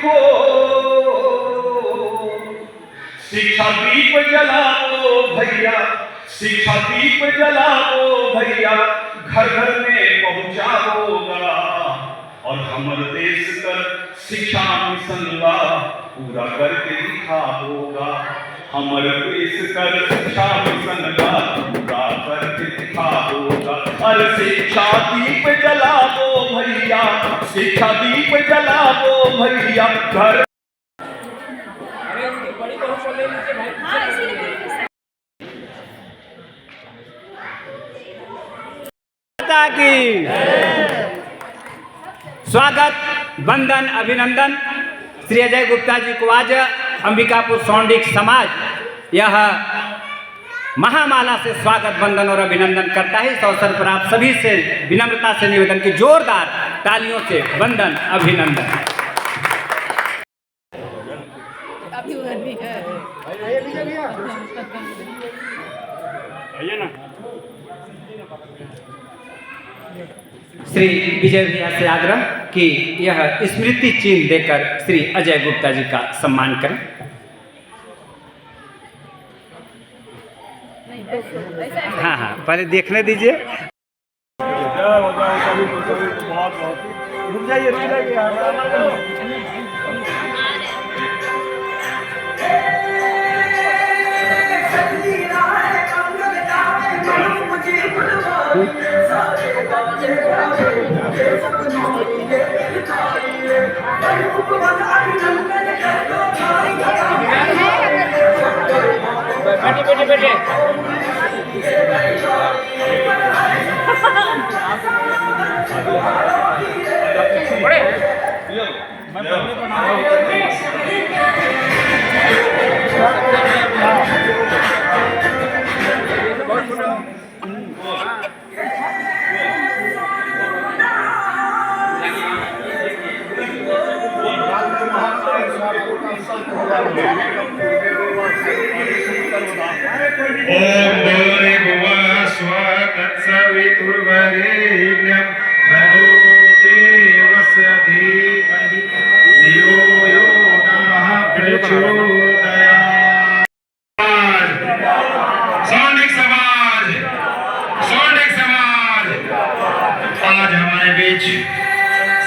हो, शिक्षा दीप जलाओ भैया, शिक्षा दीप जलाओ भैया, घर घर में पहुंचाओगा और हमर देश का शिक्षा मिशन ला पूरा करके दिखाओगा। हमर देश का शिक्षा मिशन ला पूरा करके दिखाओगा। अरे शिक्षा दीप जलाओ भैया, शिक्षा दीप जलाओ भैया, घर की स्वागत वंदन अभिनंदन। श्री अजय गुप्ता जी को आज अंबिकापुर सौंडिक समाज यह महामाला से स्वागत वंदन और अभिनंदन करता है। इस अवसर पर आप सभी से विनम्रता से निवेदन की जोरदार तालियों से वंदन अभिनंदन। श्री विजय भैया से आग्रह कि यह स्मृति चिन्ह देकर श्री अजय गुप्ता जी का सम्मान करें। हाँ हाँ, पहले देखने दीजिए। रुक जाइए, रुक जाइए। बैठे बैठे बैठे ओम भूर्भुवः स्वः तत्सवितुर्वरेण्यं भर्गो देवस्य धीमहि धियो यो नः प्रचोदयात्। सौंडिक समाज, सौंडिक समाज आज हमारे बीच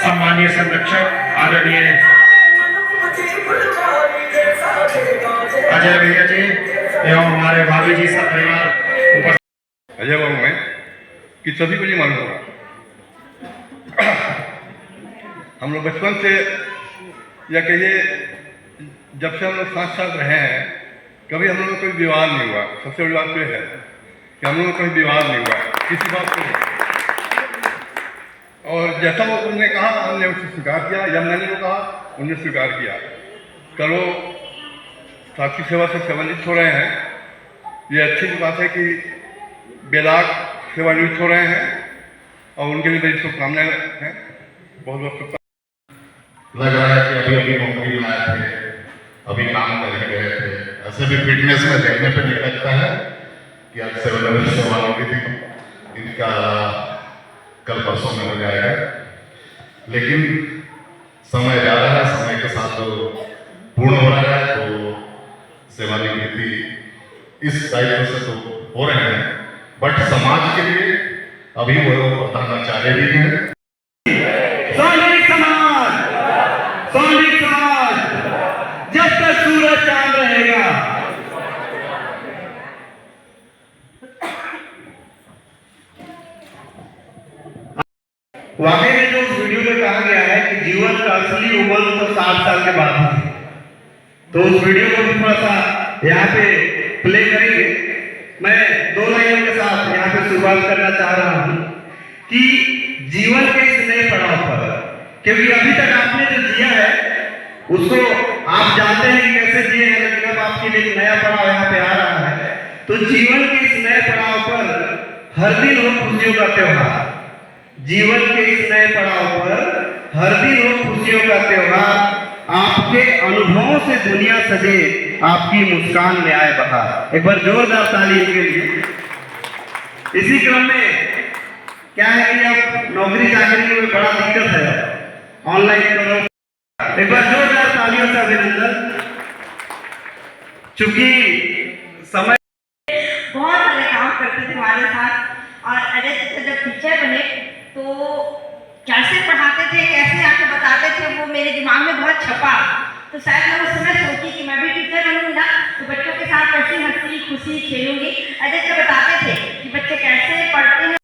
सम्मानीय संरक्षक आदरणीय अजय भैया जी एवं हमारे भाभी जी सब परिवार उपस्थित। अजय बाबू मैं कि सभी को ये मालूम होगा, हम लोग बचपन से या कहिए जब से हम लोग साथ साथ रहे हैं, कभी हम लोग को कोई विवाद नहीं हुआ। सबसे बड़ी बात तो है कि हम लोग को कोई विवाद नहीं हुआ किसी बात को। और जैसा वो उन्होंने कहा हमने उसे स्वीकार किया, या मैंने जो कहा उन्होंने स्वीकार किया। कल वो साथी सेवा से सेवानिवृत्त हो रहे हैं, ये अच्छी बात है कि बेदाग सेवानिवृत्त हो रहे हैं और उनके लिए मेरी शुभकामनाएं हैं। बहुत बहुत शुभकामनाएं। लग रहा है कि अभी अभी नौकरी में आए थे, अभी काम करके गए थे। ऐसे भी फिटनेस में देखने पे नहीं लगता है कि आज सेवानिवृत्त सेवा होगी थी, इनका कल परसों में हो जाएगा। लेकिन समय जा रहा है, समय के साथ तो पूर्ण हो रहा है, तो सेवानिवृत्ति इस दायित्व से तो हो रहे हैं, बट समाज के लिए अभी वो प्रधानाचार्य भी हैं। सौंडिक समाज, सौंडिक समाज जब तक सूरज चांद रहेगा। वाकई में जो वीडियो में कहा गया है कि जीवन का असली उम्र तो 60 साल के बाद है, तो उस वीडियो को भी थोड़ा सा यहाँ पे प्ले करेंगे। मैं दो लाइनों के साथ यहाँ पे शुरुआत करना चाह रहा हूँ कि जीवन के इस नए पड़ाव पर, क्योंकि अभी तक आपने जो जिया है उसको आप जानते हैं कि कैसे जिए हैं, लेकिन अब आपके लिए एक नया पड़ाव यहाँ पे आ रहा है। तो जीवन के इस नए पड़ाव पर हर दिन हो खुशियों का त्योहार। जीवन के इस नए पड़ाव पर हर दिन हो खुशियों का त्योहार। आपके अनुभवों से दुनिया सजे, आपकी मुस्कान में आए बहार। एक बार जोरदार ताली के लिए। इसी क्रम में क्या है कि अब नौकरी चाकरी में बड़ा दिक्कत है, ऑनलाइन करो। एक बार जोरदार तालियों से अभिनंदन। चूंकि समय बहुत सारे काम करते थे हमारे साथ और अजय चाचा जब टीचर बने तो कैसे पढ़ाते थे, कैसे आपको बताते थे, वो मेरे दिमाग में बहुत छपा। तो शायद मैं उस समय सोची कि मैं भी टीचर बनूंगी ना तो बच्चों के साथ कैसे हंसी खुशी खेलूंगी। अजय चाचा बताते थे कि बच्चे कैसे पढ़ते हैं।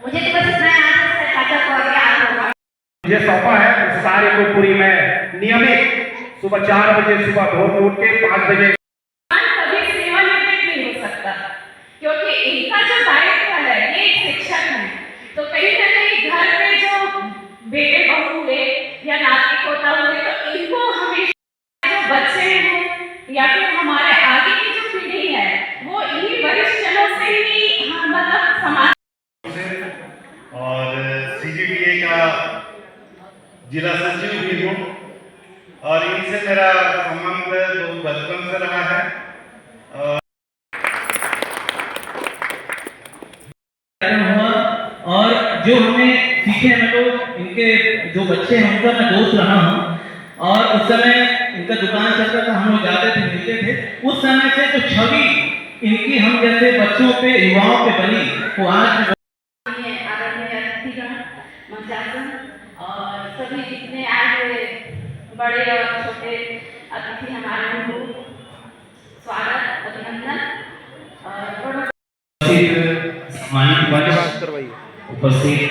मुझे तो बस इतना याद है चाचा को और याद होगा। मुझे सौंपा है उस कार्य को पूरी मैं नियमित सुबह 4 बजे सुबह भोर में उठ के 5 बजे कभी सेवानिवृत्त नहीं हो सकता, क्योंकि इनका जो दायित्व है ये एक शिक्षक है। तो कहीं ना कहीं घर में जो बेटे बहू हुए या नाती पोता हुए तो इनको हमेशा जो बच्चे हैं या फिर हमारे आगे की जो पीढ़ी है वो इन्हीं वरिष्ठ जनों से ही मतलब समाज और CGDA का जिला सचिव भी हूँ और इनसे मेरा संबंध बहुत बचपन से रहा है। हुआ और जो हमें सीखे मैं तो इनके जो बच्चे हैं उनका मैं दोस्त रहा हूँ और उस समय इनका दुकान चलता था, हम लोग जाते थे मिलते थे। उस समय से जो छवि इनकी हम जैसे बच्चों पे युवाओं पे बनी वो आज और सभी जितने आए हुए बड़े और छोटे अतिथि हमारे उनको स्वागत अभिनंदन और उपस्थित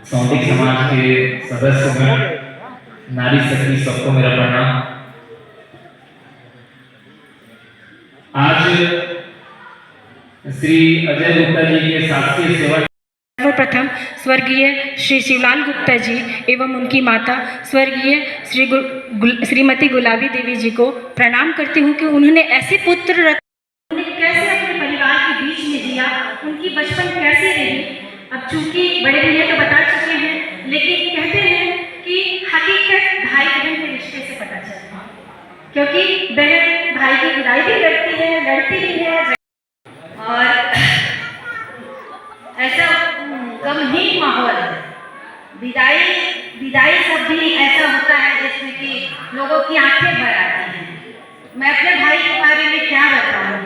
सौंदिक समाज के सदस्यगण, नारी शक्ति, सबको मेरा प्रणाम। आज श्री अजय गुप्ता जी के शासकीय सेवा सर्वप्रथम स्वर्गीय श्री शिवलाल गुप्ता जी एवं उनकी माता स्वर्गीय श्रीमती गुलाबी देवी जी को प्रणाम करती हूँ कि उन्होंने ऐसे पुत्र रत्न कैसे अपने परिवार के बीच में जिया, उनकी बचपन कैसे रही। अब चूंकि बड़े भैया तो बता चुके हैं, लेकिन कहते हैं कि हकीकत भाई बहन के रिश्ते से पता चलता है, क्योंकि बहन भाई की विदाई भी करती है, लड़ती भी है और ऐसा गमहीन माहौल है। विदाई सब भी ऐसा होता है जिसमें कि लोगों की आंखें भर आती हैं। मैं अपने भाई के बारे में क्या बताऊं,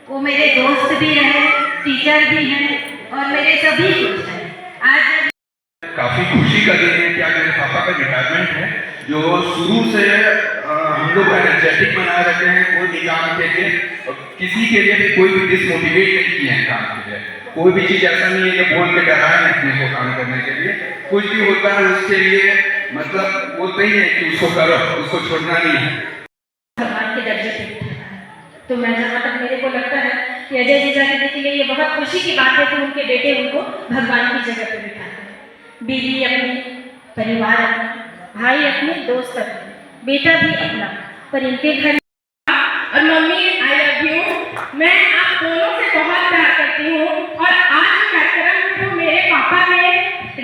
वो मेरे दोस्त भी रहे, टीचर भी हैं और मेरे सभी कुछ हैं। आज काफी खुशी का दिन है कि आज मेरे पापा का रिटायरमेंट है, जो शुरू से हम लोग एनर्जेटिक बनाए रहते हैं। कोई भी काम के लिए किसी के लिए भी कोई भी डिसमोटिवेट नहीं किए हैं काम के लिए। कोई भी चीज ऐसा नहीं है कि बोल के डराए अपने को काम करने के लिए। कुछ भी होता है उसके लिए मतलब बोलते ही है कि उसको करो, उसको छोड़ना नहीं है। भगवान के दर्जे पे बिठाता है। तो मैं जहाँ तक मेरे को लगता है कि अजय जी जाने के लिए ये बहुत खुशी की बात है कि उनके बेटे उनको भगवान की जगह पे बिठाते हैं। बीवी अपनी, परिवार अपना, भाई अपने, दोस्त अपने, बेटा भी अपना, पर इनके घर और मम्मी आई लव यू। मैं आप दोनों से बहुत प्यार करती हूँ और आज कार्यक्रम जो मेरे पापा ने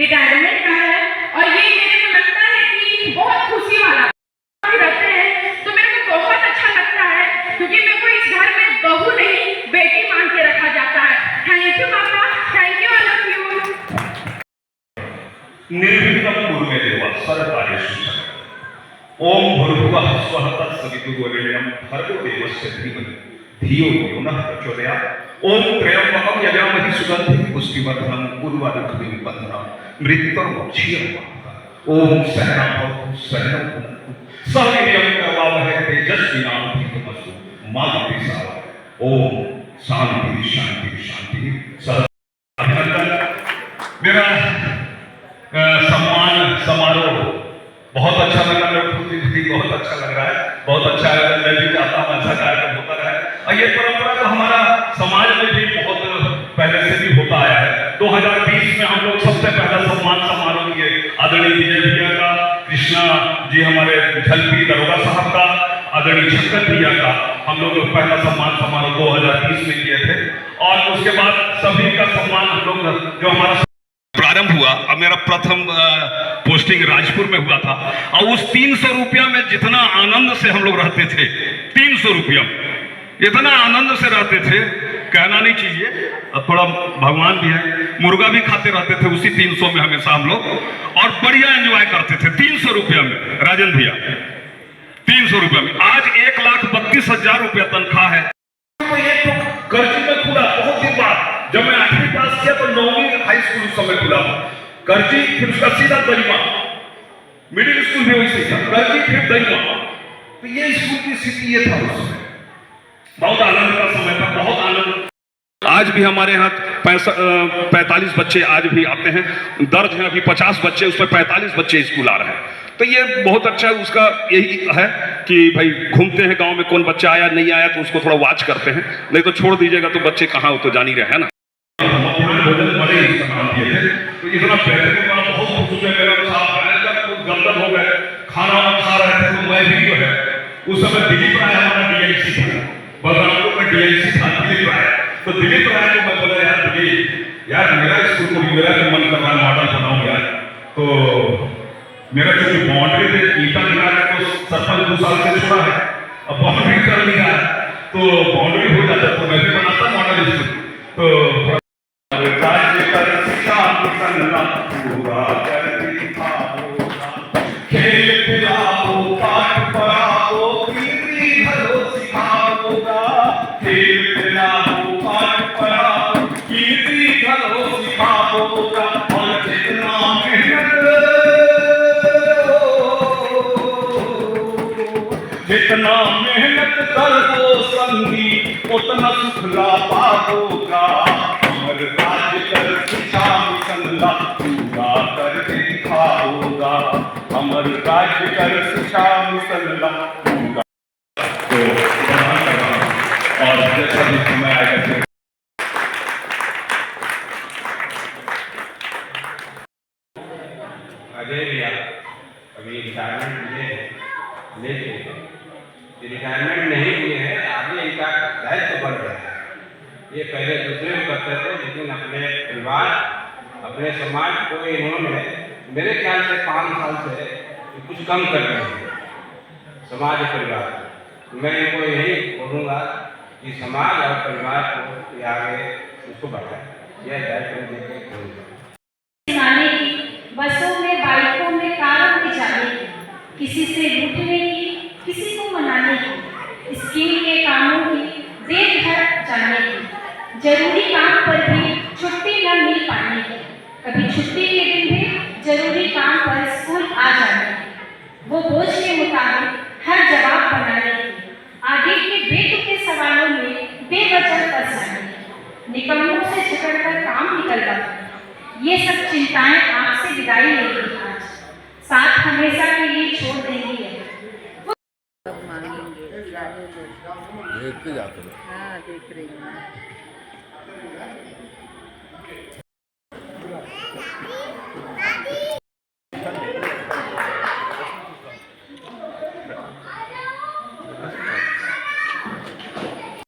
रिटायरमेंट का है और ये मेरे को लगता है कि बहुत खुशी वाला रहते हैं, तो मेरे को बहुत अच्छा लगता है क्योंकि मेरे को इस घर में बहू नहीं बेटी मान के रखा जाता है। थैंक यू पापा, thank you, I love you. निर्विघ्नं कुरुमेदेव सर्वकार्येषु ओम भूर्भुवः स्वः तत्सवितुर्वरेण्यं भर्गो देवस्य धीमहि धियो यो नः प्रचोदयात्। ओम त्र्यंबकं यजामहे सुगन्धिं पुष्टिवर्धनं उर्वारुकमिव बन्धनं मृत्युर्मुक्षीयमामृतम्। ओम सहना भवतु सहनौ भुनक्तु सह वीर्यं करवावहै तेजस्विनावधीतमस्तु मा विद्विषावहै। ओम शांति शांति शांति। सह अभिनंदन। मेरा सम्मान समारोह बहुत अच्छा लगा, बहुत अच्छा लग रहा है, बहुत अच्छा है। मैं भी चाहता हूँ ऐसा कार्यक्रम होता रहे और ये परंपरा तो हमारा समाज में भी बहुत पहले से भी होता आया है। 2020 में हम लोग सबसे पहला सम्मान समारोह किए आदरणीय विजय भैया का कृष्णा जी हमारे झलपी दरोगा साहब का, आदरणीय शंकर भैया का हम लोग पहला सम्मान समारोह 2020 में किए थे। और उसके बाद सभी का सम्मान हम लोग जो हमारा प्रारंभ हुआ, अब मेरा प्रथम पोस्टिंग राजपुर में हुआ था, और उस 300 रुपया में जितना आनंद से हम लोग रहते थे, 300 रुपया इतना आनंद से रहते थे, कहना नहीं चाहिए। अब थोड़ा भगवान भी है, मुर्गा भी खाते रहते थे उसी 300 में हमेशा हम लोग, और बढ़िया एंजॉय करते थे 300 रुपया में। राजन भैया 300 रुपया में आज 1,32,000 रुपया तनख्वाह है। तो ये तो कर्जी में खुला बहुत दिन बाद, जब मैं 8वीं पास किया तो 9वीं हाई स्कूल उस समय खुला, कर्जी फिर उसका सीधा दरिमा, मिडिल स्कूल भी वैसे था, कर्जी फिर दरिमा। तो ये स्कूल की स्थिति ये था उस समय, बहुत आनंद का समय था, बहुत आनंद। आज भी हमारे यहाँ 45 बच्चे आज भी आते हैं, दर्ज हैं अभी 50 बच्चे, उसमें 45 बच्चे स्कूल आ रहे हैं। तो ये बहुत अच्छा है, उसका यही है कि भाई घूमते हैं गांव में, कौन बच्चा आया नहीं आया तो उसको थोड़ा वॉच करते हैं, नहीं तो छोड़ दीजिएगा तो बच्चे कहाँ हो तो जान ही रहे हैं ना। तो इतना बहुत खुश है, मेरा साहब गलत हो गए, खाना खा रहे थे तो मैं भी जो है उस समय दिलीप राय हमारा DIC था, बलरामपुर में DIC था दिलीप राय। तो दिलीप राय को मैं बोला यार मेरा स्कूल को मेरा मन कर रहा है मॉडल बनाऊं यार। तो मेरा जो बाउंड्री पे ईटा लगा है तो सरपंच 2 साल से छोड़ा है, अब बाउंड्री कर लिया है तो बाउंड्री हो जाता तो मैं भी बनाता मॉडल स्कूल। तो राज्य कर शिक्षा पूरा कर खेल खिलाओ पाठ पढ़ाओ कीर्ति घरो सिखाओगा, खेल खिलाओ पाठ पढ़ाओ कीर्ति घरो सिखाओगा, और जितना मेहनत करो संगी उतना सुख ला पाओगा। अमर राज कर शिक्षा मिशन ला पूरा कर दिखाओगा, अमर राज्य कर शिक्षा मिशन ला पूरा। तो और जैसा भी समय आएगा अजय भैया अभी रिटायरमेंट लेके रिटायरमेंट नहीं किए हैं, आगे इनका दायित्व बढ़ रहा है। ये पहले दूसरे को करते थे, लेकिन अपने परिवार अपने समाज को इन्होंने मेरे ख्याल से 5 साल से कुछ कम कर रहे हैं समाज और परिवार। मैं इनको यही बोलूँगा कि समाज और परिवार को आगे उसको बढ़ाए, यह दायित्व देकर बसों में, बाइकों में, कारों में जाने की, किसी से लूटने की, किसी को मनाने की, स्कीम के कामों की, बेघर जाने की, जरूरी काम पर भी छुट्टी न मिल पाने की, कभी छुट्टी के दिन भी जरूरी काम पर स्कूल आ जाने की, वो बोझ के मुताबिक हर जवाब बनाने की, आगे के बेतुके सवालों में बेवजह फंस जाने की, निकम्मों से झगड़कर काम निकलवाना, ये सब चिंताएं आपसे विदाई लेंगी आज, साथ हमेशा के लिए छोड़ देंगी। देखते जाते हैं। हाँ देख रही हूँ।